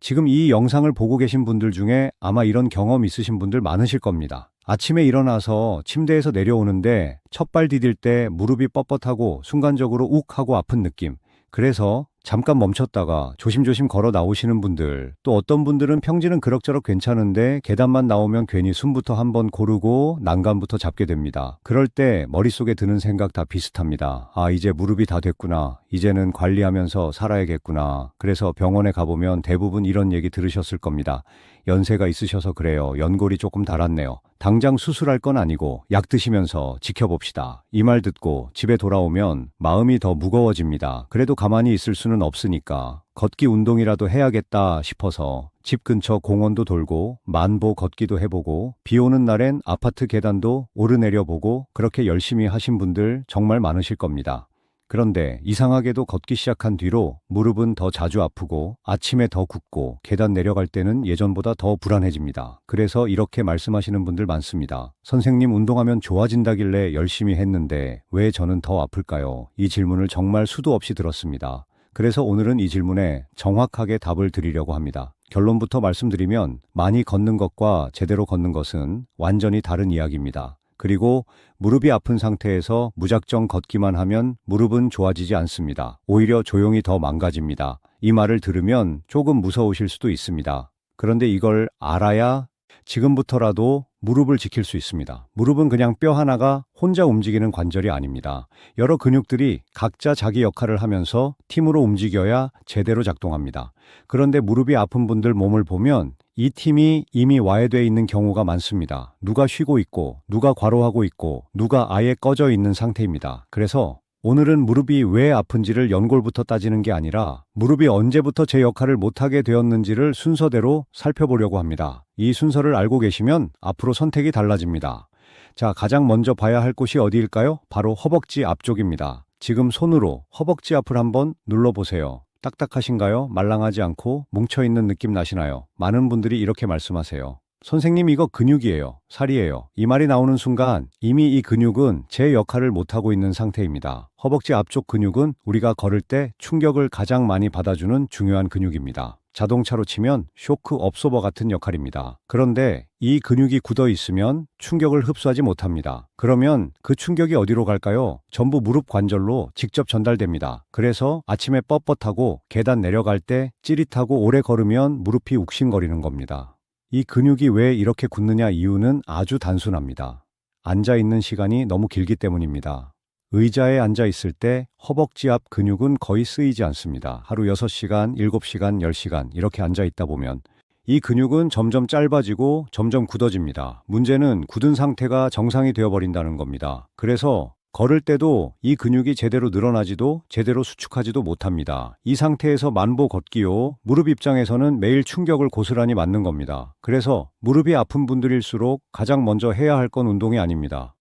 지금 이 영상을 보고 계신 분들 중에 아마 이런 경험 있으신 분들 많으실 겁니다. 아침에 일어나서 침대에서 내려오는데 첫발 디딜 때 무릎이 뻣뻣하고 순간적으로 욱 하고 아픈 느낌. 그래서 잠깐 멈췄다가 조심조심 걸어 나오시는 분들, 또 어떤 분들은 평지는 그럭저럭 괜찮은데 계단만 나오면 괜히 숨부터 한번 고르고 난간부터 잡게 됩니다. 그럴 때 머릿속에 드는 생각 다 비슷합니다. 아, 이제 무릎이 다 됐구나. 이제는 관리하면서 살아야겠구나. 그래서 병원에 가보면 대부분 이런 얘기 들으셨을 겁니다. 연세가 있으셔서 그래요. 연골이 조금 닳았네요. 당장 수술할 건 아니고 약 드시면서 지켜봅시다. 이 말 듣고 집에 돌아오면 마음이 더 무거워집니다. 그래도 가만히 있을 수는 없으니까 걷기 운동이라도 해야겠다 싶어서 집 근처 공원도 돌고 만보 걷기도 해보고 비 오는 날엔 아파트 계단도 오르내려 보고 그렇게 열심히 하신 분들 정말 많으실 겁니다. 그런데 이상하게도 걷기 시작한 뒤로 무릎은 더 자주 아프고 아침에 더 굽고 계단 내려갈 때는 예전보다 더 불안해집니다. 그래서 이렇게 말씀하시는 분들 많습니다. 선생님, 운동하면 좋아진다길래 열심히 했는데 왜 저는 더 아플까요? 이 질문을 정말 수도 없이 들었습니다. 그래서 오늘은 이 질문에 정확하게 답을 드리려고 합니다. 결론부터 말씀드리면 많이 걷는 것과 제대로 걷는 것은 완전히 다른 이야기입니다. 그리고 무릎이 아픈 상태에서 무작정 걷기만 하면 무릎은 좋아지지 않습니다. 오히려 조용히 더 망가집니다. 이 말을 들으면 조금 무서우실 수도 있습니다. 그런데 이걸 알아야 지금부터라도 무릎을 지킬 수 있습니다. 무릎은 그냥 뼈 하나가 혼자 움직이는 관절이 아닙니다. 여러 근육들이 각자 자기 역할을 하면서 팀으로 움직여야 제대로 작동합니다. 그런데 무릎이 아픈 분들 몸을 보면 이 팀이 이미 와해되어 있는 경우가 많습니다. 누가 쉬고 있고, 누가 과로하고 있고, 누가 아예 꺼져 있는 상태입니다. 그래서 오늘은 무릎이 왜 아픈지를 연골부터 따지는 게 아니라 무릎이 언제부터 제 역할을 못하게 되었는지를 순서대로 살펴보려고 합니다. 이 순서를 알고 계시면 앞으로 선택이 달라집니다. 자, 가장 먼저 봐야 할 곳이 어디일까요? 바로 허벅지 앞쪽입니다. 지금 손으로 허벅지 앞을 한번 눌러보세요. 딱딱하신가요? 말랑하지 않고 뭉쳐있는 느낌 나시나요? 많은 분들이 이렇게 말씀하세요. 선생님, 이거 근육이에요. 살이에요. 이 말이 나오는 순간 이미 이 근육은 제 역할을 못하고 있는 상태입니다. 허벅지 앞쪽 근육은 우리가 걸을 때 충격을 가장 많이 받아주는 중요한 근육입니다. 자동차로 치면 쇼크 업소버 같은 역할입니다. 그런데 이 근육이 굳어 있으면 충격을 흡수하지 못합니다. 그러면 그 충격이 어디로 갈까요? 전부 무릎 관절로 직접 전달됩니다. 그래서 아침에 뻣뻣하고 계단 내려갈 때 찌릿하고 오래 걸으면 무릎이 욱신거리는 겁니다. 이 근육이 왜 이렇게 굳느냐 이유는 아주 단순합니다. 앉아있는 시간이 너무 길기 때문입니다. 의자에 앉아있을 때 허벅지 앞 근육은 거의 쓰이지 않습니다. 하루 6시간, 7시간, 10시간 이렇게 앉아있다 보면 이 근육은 점점 짧아지고 점점 굳어집니다. 문제는 굳은 상태가 정상이 되어버린다는 겁니다. 그래서 걸을 때도 이 근육이 제대로 늘어나지도 제대로 수축하지도 못합니다. 이 상태에서 만보 걷기요. 무릎 입장에서는 매일 충격을 고스란히 맞는 겁니다. 그래서 무릎이 아픈 분들일수록 가장 먼저 해야 할 건 운동이 아닙니다.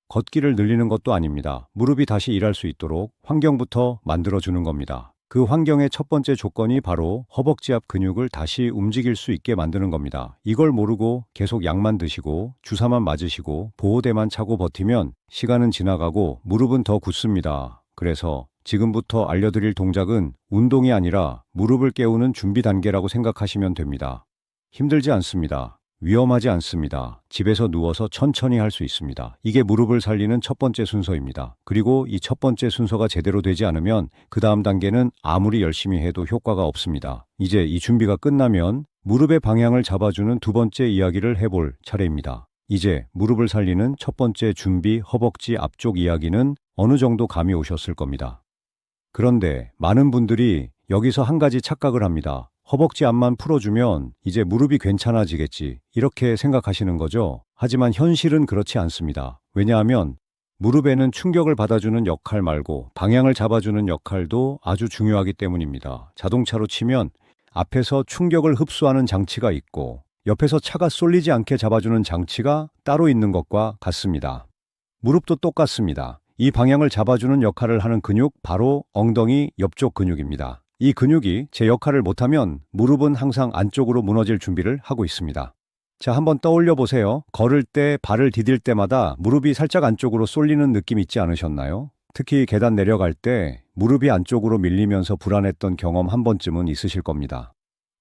걷기를 늘리는 것도 아닙니다. 무릎이 다시 일할 수 있도록 환경부터 만들어주는 겁니다. 그 환경의 첫 번째 조건이 바로 허벅지 앞 근육을 다시 움직일 수 있게 만드는 겁니다. 이걸 모르고 계속 약만 드시고 주사만 맞으시고 보호대만 차고 버티면 시간은 지나가고 무릎은 더 굳습니다. 그래서 지금부터 알려드릴 동작은 운동이 아니라 무릎을 깨우는 준비 단계라고 생각하시면 됩니다. 힘들지 않습니다. 위험하지 않습니다. 집에서 누워서 천천히 할 수 있습니다. 이게 무릎을 살리는 첫 번째 순서입니다. 그리고 이 첫 번째 순서가 제대로 되지 않으면 그 다음 단계는 아무리 열심히 해도 효과가 없습니다. 이제 이 준비가 끝나면 무릎의 방향을 잡아주는 두 번째 이야기를 해볼 차례입니다. 이제 무릎을 살리는 첫 번째 준비 허벅지 앞쪽 이야기는 어느 정도 감이 오셨을 겁니다. 그런데 많은 분들이 여기서 한 가지 착각을 합니다. 허벅지 앞만 풀어주면 이제 무릎이 괜찮아지겠지 이렇게 생각하시는 거죠. 하지만 현실은 그렇지 않습니다. 왜냐하면 무릎에는 충격을 받아주는 역할 말고 방향을 잡아주는 역할도 아주 중요하기 때문입니다. 자동차로 치면 앞에서 충격을 흡수하는 장치가 있고 옆에서 차가 쏠리지 않게 잡아주는 장치가 따로 있는 것과 같습니다. 무릎도 똑같습니다. 이 방향을 잡아주는 역할을 하는 근육 바로 엉덩이 옆쪽 근육입니다. 이 근육이 제 역할을 못하면 무릎은 항상 안쪽으로 무너질 준비를 하고 있습니다. 자, 한번 떠올려 보세요. 걸을 때 발을 디딜 때마다 무릎이 살짝 안쪽으로 쏠리는 느낌 있지 않으셨나요? 특히 계단 내려갈 때 무릎이 안쪽으로 밀리면서 불안했던 경험 한 번쯤은 있으실 겁니다.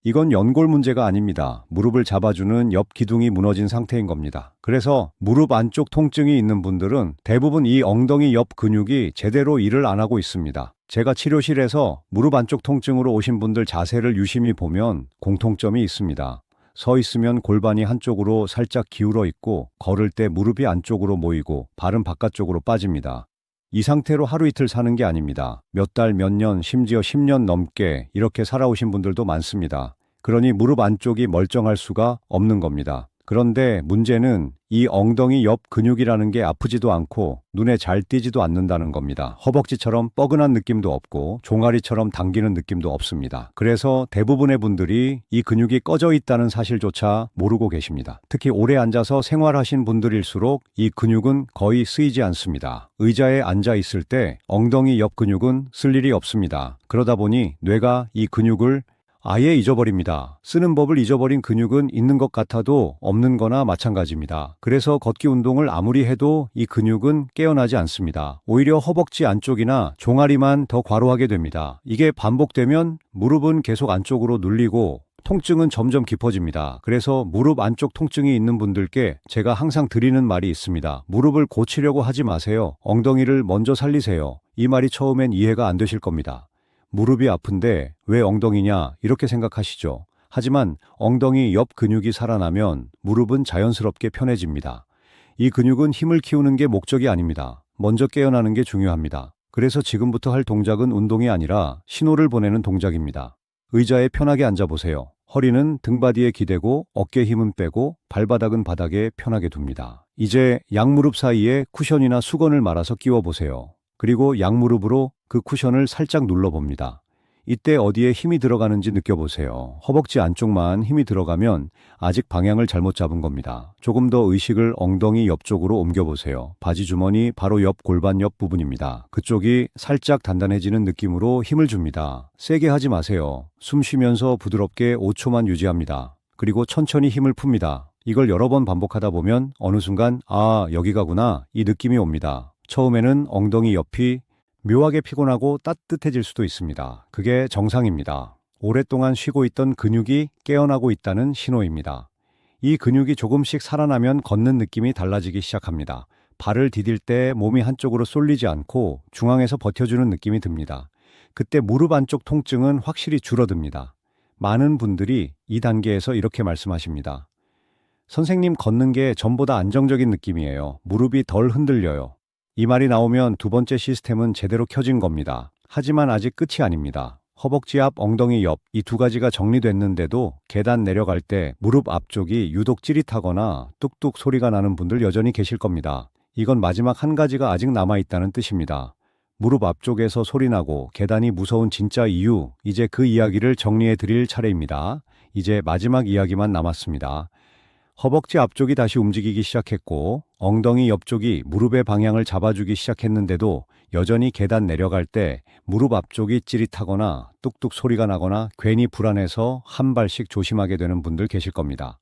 이건 연골 문제가 아닙니다. 무릎을 잡아주는 옆 기둥이 무너진 상태인 겁니다. 그래서 무릎 안쪽 통증이 있는 분들은 대부분 이 엉덩이 옆 근육이 제대로 일을 안 하고 있습니다. 제가 치료실에서 무릎 안쪽 통증으로 오신 분들 자세를 유심히 보면 공통점이 있습니다. 서 있으면 골반이 한쪽으로 살짝 기울어 있고 걸을 때 무릎이 안쪽으로 모이고 발은 바깥쪽으로 빠집니다. 이 상태로 하루 이틀 사는 게 아닙니다. 몇 달, 몇 년, 심지어 10년 넘게 이렇게 살아오신 분들도 많습니다. 그러니 무릎 안쪽이 멀쩡할 수가 없는 겁니다. 그런데 문제는 이 엉덩이 옆 근육이라는 게 아프지도 않고 눈에 잘 띄지도 않는다는 겁니다. 허벅지처럼 뻐근한 느낌도 없고 종아리처럼 당기는 느낌도 없습니다. 그래서 대부분의 분들이 이 근육이 꺼져 있다는 사실조차 모르고 계십니다. 특히 오래 앉아서 생활하신 분들일수록 이 근육은 거의 쓰이지 않습니다. 의자에 앉아 있을 때 엉덩이 옆 근육은 쓸 일이 없습니다. 그러다 보니 뇌가 이 근육을 아예 잊어버립니다. 쓰는 법을 잊어버린 근육은 있는 것 같아도 없는 거나 마찬가지입니다. 그래서 걷기 운동을 아무리 해도 이 근육은 깨어나지 않습니다. 오히려 허벅지 안쪽이나 종아리만 더 과로하게 됩니다. 이게 반복되면 무릎은 계속 안쪽으로 눌리고 통증은 점점 깊어집니다. 그래서 무릎 안쪽 통증이 있는 분들께 제가 항상 드리는 말이 있습니다. 무릎을 고치려고 하지 마세요. 엉덩이를 먼저 살리세요. 이 말이 처음엔 이해가 안 되실 겁니다. 무릎이 아픈데 왜 엉덩이냐 이렇게 생각하시죠. 하지만 엉덩이 옆 근육이 살아나면 무릎은 자연스럽게 편해집니다. 이 근육은 힘을 키우는 게 목적이 아닙니다. 먼저 깨어나는 게 중요합니다. 그래서 지금부터 할 동작은 운동이 아니라 신호를 보내는 동작입니다. 의자에 편하게 앉아보세요. 허리는 등바디에 기대고 어깨 힘은 빼고 발바닥은 바닥에 편하게 둡니다. 이제 양무릎 사이에 쿠션이나 수건을 말아서 끼워보세요. 그리고 양무릎으로 그 쿠션을 살짝 눌러봅니다. 이때 어디에 힘이 들어가는지 느껴보세요. 허벅지 안쪽만 힘이 들어가면 아직 방향을 잘못 잡은 겁니다. 조금 더 의식을 엉덩이 옆쪽으로 옮겨보세요. 바지 주머니 바로 옆 골반 옆 부분입니다. 그쪽이 살짝 단단해지는 느낌으로 힘을 줍니다. 세게 하지 마세요. 숨 쉬면서 부드럽게 5초만 유지합니다. 그리고 천천히 힘을 풉니다. 이걸 여러 번 반복하다 보면 어느 순간 아, 여기가구나 이 느낌이 옵니다. 처음에는 엉덩이 옆이 묘하게 피곤하고 따뜻해질 수도 있습니다. 그게 정상입니다. 오랫동안 쉬고 있던 근육이 깨어나고 있다는 신호입니다. 이 근육이 조금씩 살아나면 걷는 느낌이 달라지기 시작합니다. 발을 디딜 때 몸이 한쪽으로 쏠리지 않고 중앙에서 버텨주는 느낌이 듭니다. 그때 무릎 안쪽 통증은 확실히 줄어듭니다. 많은 분들이 이 단계에서 이렇게 말씀하십니다. 선생님, 걷는 게 전보다 안정적인 느낌이에요. 무릎이 덜 흔들려요. 이 말이 나오면 두 번째 시스템은 제대로 켜진 겁니다. 하지만 아직 끝이 아닙니다. 허벅지 앞, 엉덩이 옆 이 두 가지가 정리됐는데도 계단 내려갈 때 무릎 앞쪽이 유독 찌릿하거나 뚝뚝 소리가 나는 분들 여전히 계실 겁니다. 이건 마지막 한 가지가 아직 남아있다는 뜻입니다. 무릎 앞쪽에서 소리나고 계단이 무서운 진짜 이유, 이제 그 이야기를 정리해 드릴 차례입니다. 이제 마지막 이야기만 남았습니다. 허벅지 앞쪽이 다시 움직이기 시작했고 엉덩이 옆쪽이 무릎의 방향을 잡아주기 시작했는데도 여전히 계단 내려갈 때 무릎 앞쪽이 찌릿하거나 뚝뚝 소리가 나거나 괜히 불안해서 한 발씩 조심하게 되는 분들 계실 겁니다.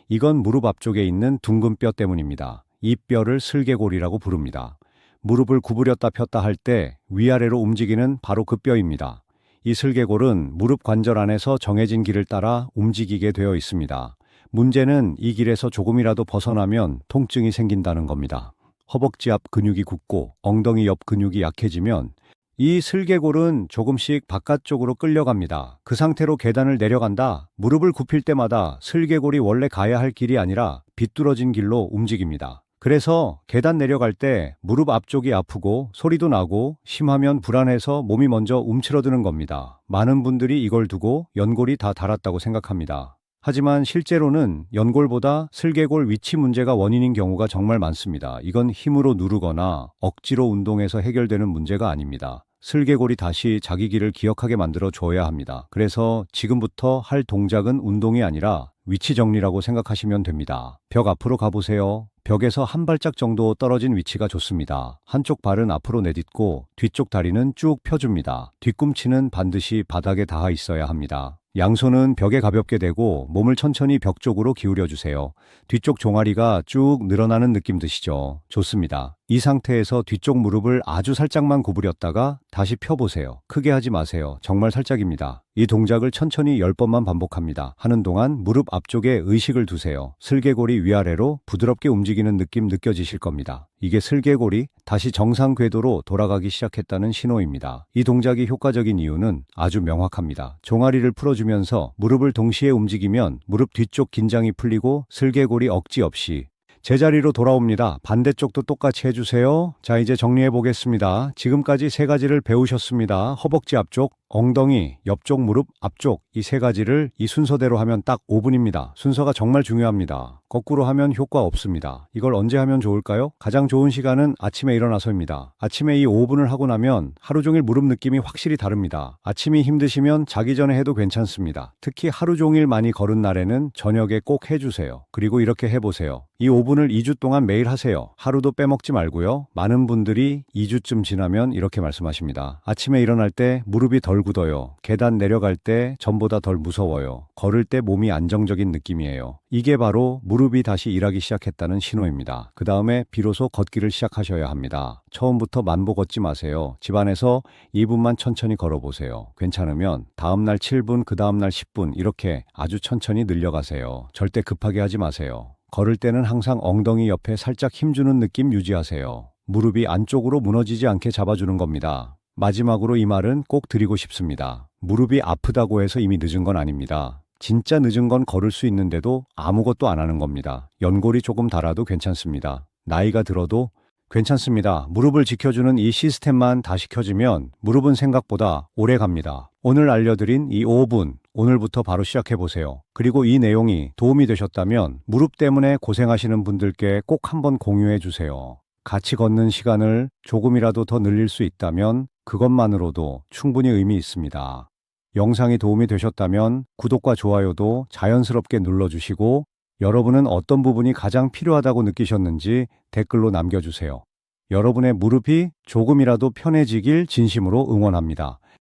이건 무릎 앞쪽에 있는 둥근 뼈 때문입니다. 이 뼈를 슬개골이라고 부릅니다. 무릎을 구부렸다 폈다 할 때 위아래로 움직이는 바로 그 뼈입니다. 이 슬개골은 무릎 관절 안에서 정해진 길을 따라 움직이게 되어 있습니다. 문제는 이 길에서 조금이라도 벗어나면 통증이 생긴다는 겁니다. 허벅지 앞 근육이 굳고 엉덩이 옆 근육이 약해지면 이 슬개골은 조금씩 바깥쪽으로 끌려갑니다. 그 상태로 계단을 내려간다. 무릎을 굽힐 때마다 슬개골이 원래 가야 할 길이 아니라 비뚤어진 길로 움직입니다. 그래서 계단 내려갈 때 무릎 앞쪽이 아프고 소리도 나고 심하면 불안해서 몸이 먼저 움츠러드는 겁니다. 많은 분들이 이걸 두고 연골이 다 닳았다고 생각합니다. 하지만 실제로는 연골보다 슬개골 위치 문제가 원인인 경우가 정말 많습니다. 이건 힘으로 누르거나 억지로 운동해서 해결되는 문제가 아닙니다. 슬개골이 다시 자기 길을 기억하게 만들어 줘야 합니다. 그래서 지금부터 할 동작은 운동이 아니라 위치 정리라고 생각하시면 됩니다. 벽 앞으로 가보세요. 벽에서 한 발짝 정도 떨어진 위치가 좋습니다. 한쪽 발은 앞으로 내딛고 뒤쪽 다리는 쭉 펴줍니다. 뒤꿈치는 반드시 바닥에 닿아 있어야 합니다. 양손은 벽에 가볍게 대고 몸을 천천히 벽 쪽으로 기울여 주세요. 뒤쪽 종아리가 쭉 늘어나는 느낌 드시죠? 좋습니다. 이 상태에서 뒤쪽 무릎을 아주 살짝만 구부렸다가 다시 펴보세요. 크게 하지 마세요. 정말 살짝입니다. 이 동작을 천천히 10번만 반복합니다. 하는 동안 무릎 앞쪽에 의식을 두세요. 슬개골이 위아래로 부드럽게 움직이는 느낌 느껴지실 겁니다. 이게 슬개골이 다시 정상 궤도로 돌아가기 시작했다는 신호입니다. 이 동작이 효과적인 이유는 아주 명확합니다. 종아리를 풀어주면서 무릎을 동시에 움직이면 무릎 뒤쪽 긴장이 풀리고 슬개골이 억지 없이 제자리로 돌아옵니다. 반대쪽도 똑같이 해주세요. 자, 이제 정리해 보겠습니다. 지금까지 세 가지를 배우셨습니다. 허벅지 앞쪽, 엉덩이, 옆쪽 무릎, 앞쪽 이 세 가지를 이 순서대로 하면 딱 5분입니다. 순서가 정말 중요합니다. 거꾸로 하면 효과 없습니다. 이걸 언제 하면 좋을까요? 가장 좋은 시간은 아침에 일어나서입니다. 아침에 이 5분을 하고 나면 하루 종일 무릎 느낌이 확실히 다릅니다. 아침이 힘드시면 자기 전에 해도 괜찮습니다. 특히 하루 종일 많이 걸은 날에는 저녁에 꼭 해주세요. 그리고 이렇게 해보세요. 이 5분을 2주 동안 매일 하세요. 하루도 빼먹지 말고요. 많은 분들이 2주쯤 지나면 이렇게 말씀하십니다. 아침에 일어날 때 무릎이 덜 굳어요. 계단 내려갈 때 전보다 덜 무서워요. 걸을 때 몸이 안정적인 느낌이에요. 이게 바로 무릎이 다시 일하기 시작했다는 신호입니다. 그 다음에 비로소 걷기를 시작하셔야 합니다. 처음부터 만보 걷지 마세요. 집안에서 2분만 천천히 걸어보세요. 괜찮으면 다음날 7분, 그 다음날 10분 이렇게 아주 천천히 늘려가세요. 절대 급하게 하지 마세요. 걸을 때는 항상 엉덩이 옆에 살짝 힘주는 느낌 유지하세요. 무릎이 안쪽으로 무너지지 않게 잡아주는 겁니다. 마지막으로 이 말은 꼭 드리고 싶습니다. 무릎이 아프다고 해서 이미 늦은 건 아닙니다. 진짜 늦은 건 걸을 수 있는데도 아무것도 안 하는 겁니다. 연골이 조금 닳아도 괜찮습니다. 나이가 들어도 괜찮습니다. 무릎을 지켜주는 이 시스템만 다시 켜지면 무릎은 생각보다 오래 갑니다. 오늘 알려드린 이 5분, 오늘부터 바로 시작해보세요. 그리고 이 내용이 도움이 되셨다면 무릎 때문에 고생하시는 분들께 꼭 한번 공유해주세요. 같이 걷는 시간을 조금이라도 더 늘릴 수 있다면 그것만으로도 충분히 의미 있습니다. 영상이 도움이 되셨다면 구독과 좋아요도 자연스럽게 눌러주시고 여러분은 어떤 부분이 가장 필요하다고 느끼셨는지 댓글로 남겨주세요. 여러분의 무릎이 조금이라도 편해지길 진심으로 응원합니다.